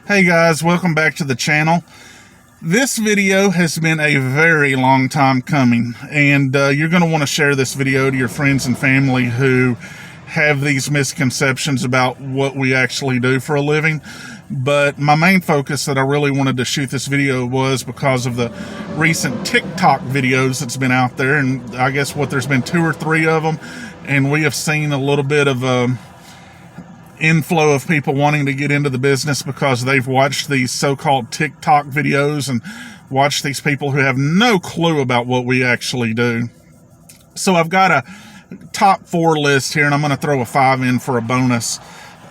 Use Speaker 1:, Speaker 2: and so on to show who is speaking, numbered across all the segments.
Speaker 1: Hey guys, welcome back to the channel. This video has been a very long time coming, and you're going to want to share this video to your friends and family who have these misconceptions about what we actually do for a living. But my main focus that I really wanted to shoot this video was because of the recent TikTok videos that's been out there, and I guess there's been 2 or 3 of them, and we have seen a little bit of inflow of people wanting to get into the business because they've watched these so-called TikTok videos and watched these people who have no clue about what we actually do. So I've got a top 4 list here, and I'm going to throw a 5 in for a bonus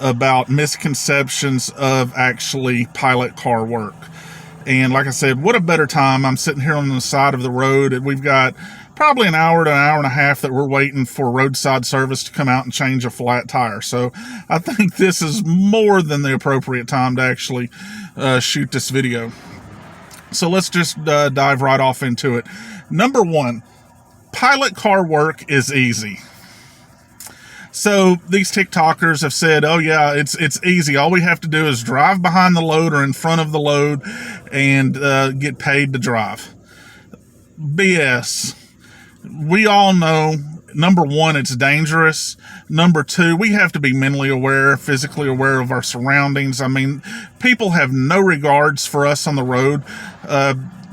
Speaker 1: about misconceptions of actually pilot car work. And like I said, what a better time. I'm sitting here on the side of the road, and we've got probably an hour to an hour and a half that we're waiting for roadside service to come out and change a flat tire. So I think this is more than the appropriate time to actually shoot this video. So let's just dive right off into it. Number 1, pilot car work is easy. So these TikTokers have said, oh yeah, it's easy. All we have to do is drive behind the load or in front of the load and get paid to drive. BS. We all know, number 1, it's dangerous. Number 2, we have to be mentally aware, physically aware of our surroundings. I mean, people have no regards for us on the road.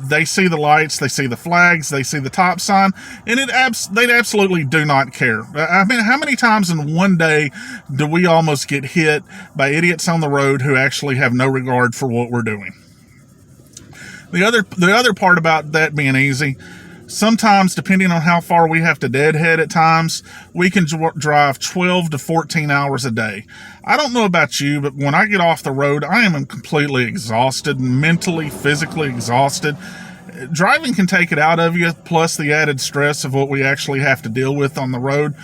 Speaker 1: They see the lights, they see the flags, they see the top sign, and they absolutely do not care. I mean, how many times in one day do we almost get hit by idiots on the road who actually have no regard for what we're doing? The other part about that being easy, sometimes, depending on how far we have to deadhead at times, we can drive 12 to 14 hours a day. I don't know about you, but when I get off the road, I am completely exhausted, mentally, physically exhausted. Driving can take it out of you, plus the added stress of what we actually have to deal with on the road.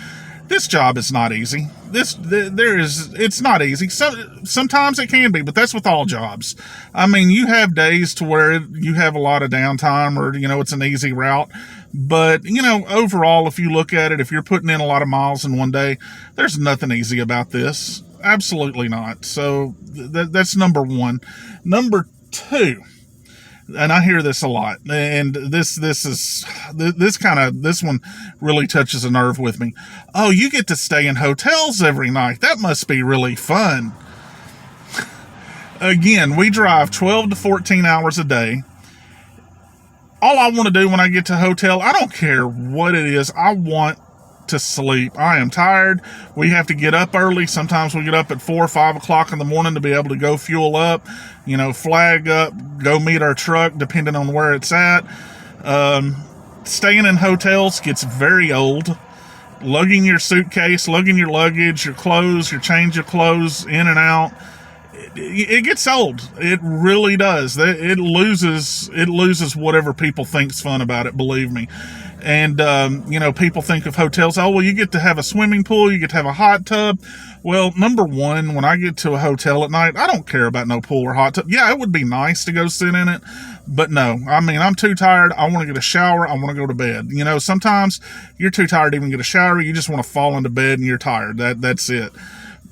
Speaker 1: This job is not easy. It's not easy. Sometimes it can be, but that's with all jobs. I mean, you have days to where you have a lot of downtime or, it's an easy route. But, overall, if you look at it, if you're putting in a lot of miles in one day, there's nothing easy about this. Absolutely not. So that's number 1. Number 2. And I hear this a lot, and this one really touches a nerve with me. Oh, you get to stay in hotels every night. That must be really fun. Again, we drive 12 to 14 hours a day. All I want to do when I get to a hotel, I don't care what it is, I want to sleep. I am tired. We have to get up early. Sometimes we get up at 4 or 5 o'clock in the morning to be able to go fuel up, flag up, go meet our truck, depending on where it's at. Staying in hotels gets very old. Lugging your suitcase, lugging your luggage, your clothes, your change of clothes in and out. It gets old. It really does. It loses whatever people think's fun about it, believe me. And, people think of hotels, oh, well, you get to have a swimming pool, you get to have a hot tub. Well, number 1, when I get to a hotel at night, I don't care about no pool or hot tub. Yeah, it would be nice to go sit in it, but no. I mean, I'm too tired. I want to get a shower. I want to go to bed. Sometimes you're too tired to even get a shower. You just want to fall into bed and you're tired. That's it.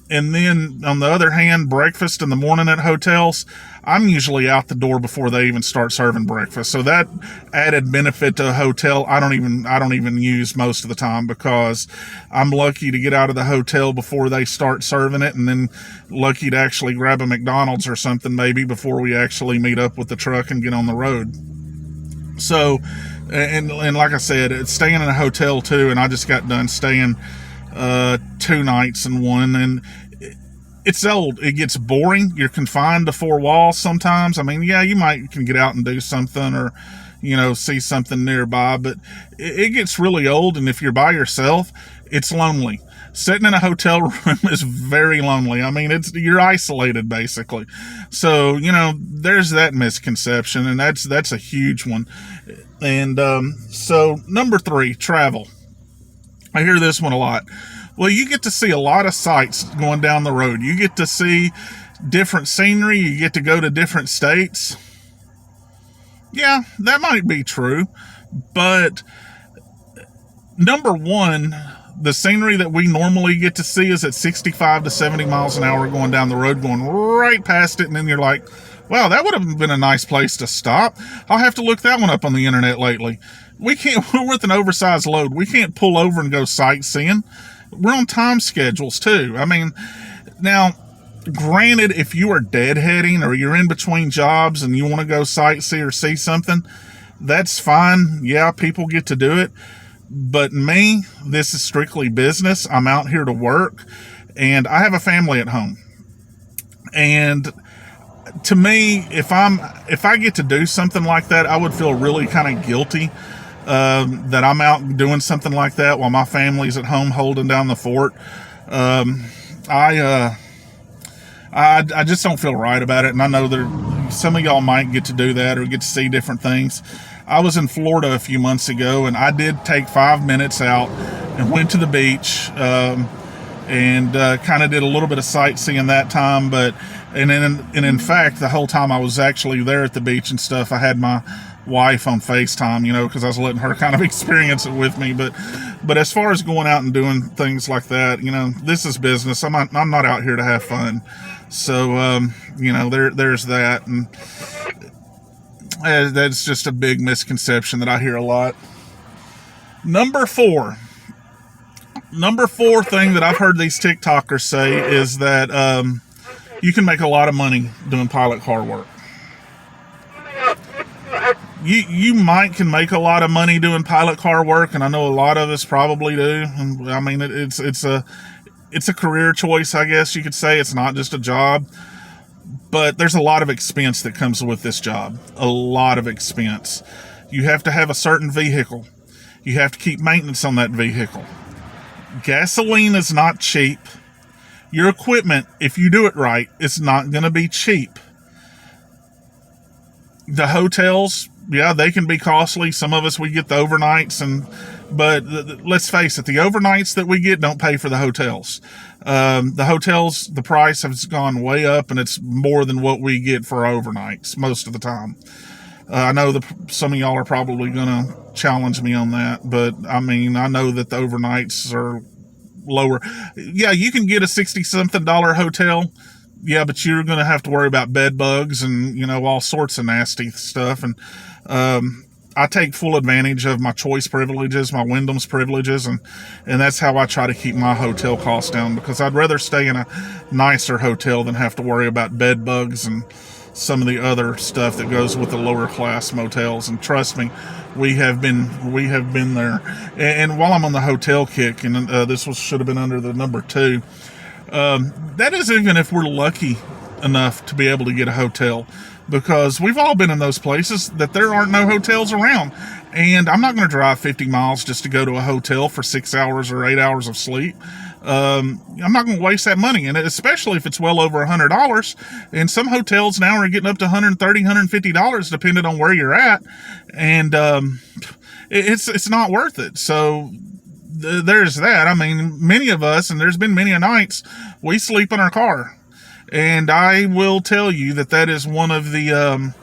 Speaker 1: And then, on the other hand, breakfast in the morning at hotels, I'm usually out the door before they even start serving breakfast. So that added benefit to a hotel, I don't even use most of the time, because I'm lucky to get out of the hotel before they start serving it, and then lucky to actually grab a McDonald's or something maybe before we actually meet up with the truck and get on the road. So, and like I said, it's staying in a hotel too, and I just got done staying 2 nights in one, and it's old. It gets boring. You're confined to 4 walls sometimes. I mean, yeah, you can get out and do something or, see something nearby, but it gets really old. And if you're by yourself, it's lonely. Sitting in a hotel room is very lonely. I mean, you're isolated basically. So, there's that misconception, and that's a huge one. And, so number 3, travel. I hear this one a lot. Well, you get to see a lot of sights going down the road. You get to see different scenery. You get to go to different states. Yeah, that might be true. But number 1, The scenery that we normally get to see is at 65 to 70 miles an hour going down the road, going right past it, and then you're like, wow, that would have been a nice place to stop. I'll have to look that one up on the internet lately. We're with an oversized load. We can't pull over and go sightseeing. We're on time schedules too. I mean, now, granted, if you are deadheading or you're in between jobs and you want to go sightsee or see something, that's fine. Yeah, people get to do it. But me, this is strictly business. I'm out here to work, and I have a family at home. And to me, if I get to do something like that, I would feel really kind of guilty that I'm out doing something like that while my family's at home holding down the fort. I just don't feel right about it, and I know some of y'all might get to do that or get to see different things. I was in Florida a few months ago, and I did take 5 minutes out and went to the beach and kind of did a little bit of sightseeing that time. And in fact, the whole time I was actually there at the beach and stuff, I had my wife on FaceTime, because I was letting her kind of experience it with me. But as far as going out and doing things like that, this is business. I'm not out here to have fun. So, there's that. And that's just a big misconception that I hear a lot. Number four thing that I've heard these TikTokers say is that you can make a lot of money doing pilot car work. You can make a lot of money doing pilot car work, and I know a lot of us probably do. And I mean, it's a career choice, I guess you could say. It's not just a job. But there's a lot of expense that comes with this job. A lot of expense. You have to have a certain vehicle. You have to keep maintenance on that vehicle. Gasoline is not cheap. Your equipment, if you do it right, it's not going to be cheap. The hotels, yeah, they can be costly. Some of us, we get the overnights, but let's face it, the overnights that we get don't pay for the hotels. The hotels, the price has gone way up, and it's more than what we get for overnights most of the time. I know some of y'all are probably going to challenge me on that, but I mean, I know that the overnights are lower. Yeah, you can get a $60-something hotel. Yeah, but you're going to have to worry about bed bugs and, all sorts of nasty stuff. And I take full advantage of my choice privileges, my Wyndham's privileges, and that's how I try to keep my hotel costs down, because I'd rather stay in a nicer hotel than have to worry about bed bugs and some of the other stuff that goes with the lower class motels. And trust me, we have been there. And while I'm on the hotel kick, and should have been under the number 2, that is even if we're lucky enough to be able to get a hotel, because we've all been in those places that there aren't no hotels around. And I'm not going to drive 50 miles just to go to a hotel for 6 hours or 8 hours of sleep. I'm not going to waste that money, and especially if it's well over $100. And some hotels now are getting up to $130, $150, depending on where you're at. And it's not worth it. So there's that. I mean, many of us, and there's been many a nights, we sleep in our car. And I will tell you that is one of the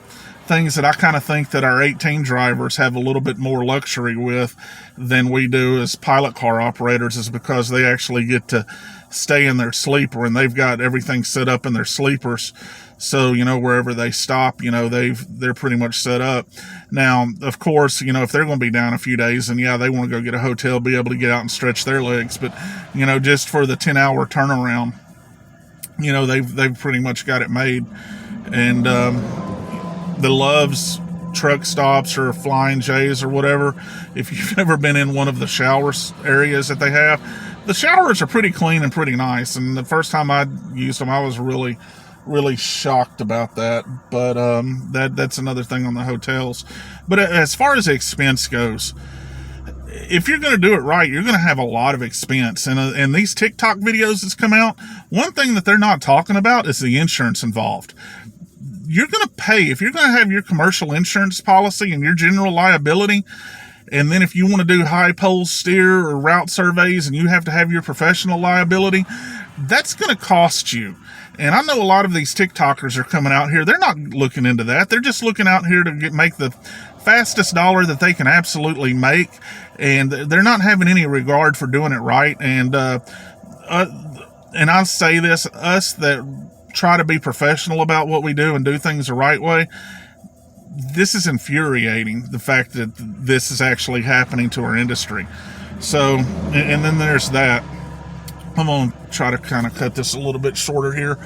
Speaker 1: things that I kind of think that our 18 drivers have a little bit more luxury with than we do as pilot car operators, is because they actually get to stay in their sleeper, and they've got everything set up in their sleepers. So, wherever they stop, they're pretty much set up. Now, of course, if they're going to be down a few days, and yeah, they want to go get a hotel, be able to get out and stretch their legs. But, just for the 10-hour turnaround, they've pretty much got it made. And the Love's truck stops or Flying J's or whatever, if you've ever been in one of the showers areas that they have, the showers are pretty clean and pretty nice. And the first time I used them, I was really shocked about that. But that's another thing on the hotels. But as far as expense goes, if you're going to do it right, you're going to have a lot of expense. And these TikTok videos that's come out, one thing that they're not talking about is the insurance involved. You're going to pay, if you're going to have your commercial insurance policy and your general liability, and then if you want to do high pole steer or route surveys and you have to have your professional liability, that's going to cost you. And I know a lot of these TikTokers are coming out here, they're not looking into that. They're just looking out here to make the fastest dollar that they can absolutely make, and they're not having any regard for doing it right. And I'll say this, us that try to be professional about what we do and do things the right way, this is infuriating, the fact that this is actually happening to our industry. So, and then there's that. I'm going to try to kind of cut this a little bit shorter here.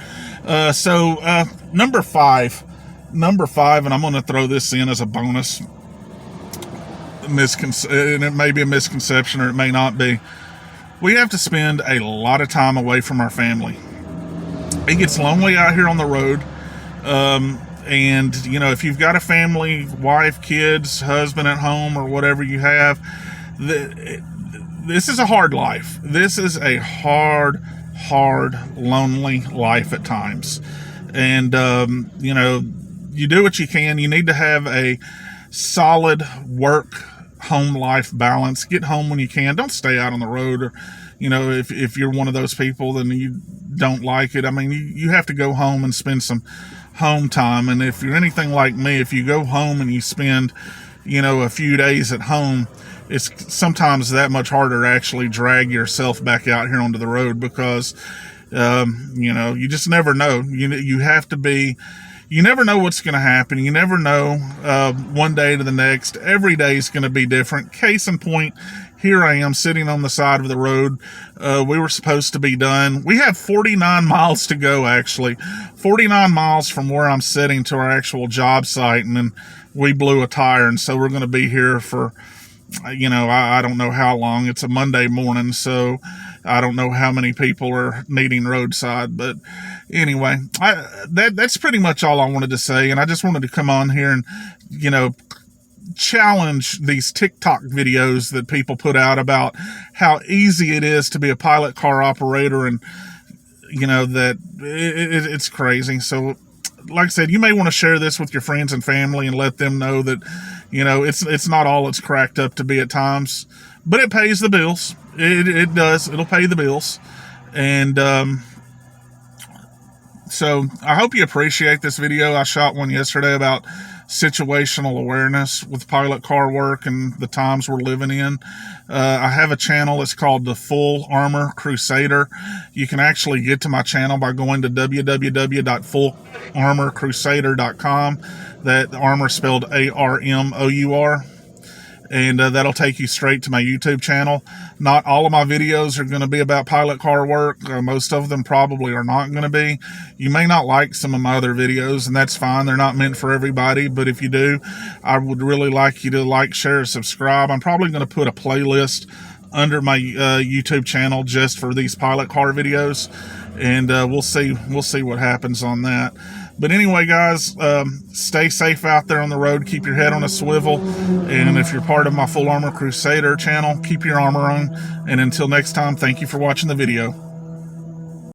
Speaker 1: Number five, and I'm going to throw this in as a bonus. And it may be a misconception or it may not be. We have to spend a lot of time away from our family. It gets lonely out here on the road. And, you know, if you've got a family, wife, kids, husband at home, or whatever you have, this is a hard life. This is a hard, lonely life at times. And, you know, you do what you can. You need to have a solid work-home life balance. Get home when you can. Don't stay out on the road. Or, you know, if you're one of those people, then you don't like it. I mean, you have to go home and spend some home time. And if you're anything like me, if you go home and you spend, you know, a few days at home, it's sometimes that much harder to actually drag yourself back out here onto the road, because you know, you just never know. You have to be, you never know what's going to happen. You never know one day to the next. Every day is going to be different. Case in point, here I am sitting on the side of the road. We were supposed to be done. We have 49 miles to go, actually. 49 miles from where I'm sitting to our actual job site, and then we blew a tire, and so we're going to be here for, you know, I don't know how long. It's a Monday morning, so I don't know how many people are needing roadside. But anyway, that's pretty much all I wanted to say, and I just wanted to come on here and, you know, challenge these TikTok videos that people put out about how easy it is to be a pilot car operator, and, you know, that it's crazy. So, like I said, you may want to share this with your friends and family and let them know that, you know, it's not all it's cracked up to be at times, but it pays the bills. It does. It'll pay the bills. And so I hope you appreciate this video. I shot one yesterday about situational awareness with pilot car work and the times we're living in. I have a channel. It's called the Full Armor Crusader. You can actually get to my channel by going to www.fullarmorcrusader.com. That armor spelled ARMOUR. And that'll take you straight to my YouTube channel. Not all of my videos are going to be about pilot car work. Most of them probably are not going to be. You may not like some of my other videos, and that's fine. They're not meant for everybody, but if you do, I would really like you to like, share, and subscribe. I'm probably going to put a playlist under my YouTube channel just for these pilot car videos, and we'll see what happens on that. But anyway, guys, stay safe out there on the road. Keep your head on a swivel. And if you're part of my Full Armor Crusader channel, keep your armor on. And until next time, thank you for watching the video.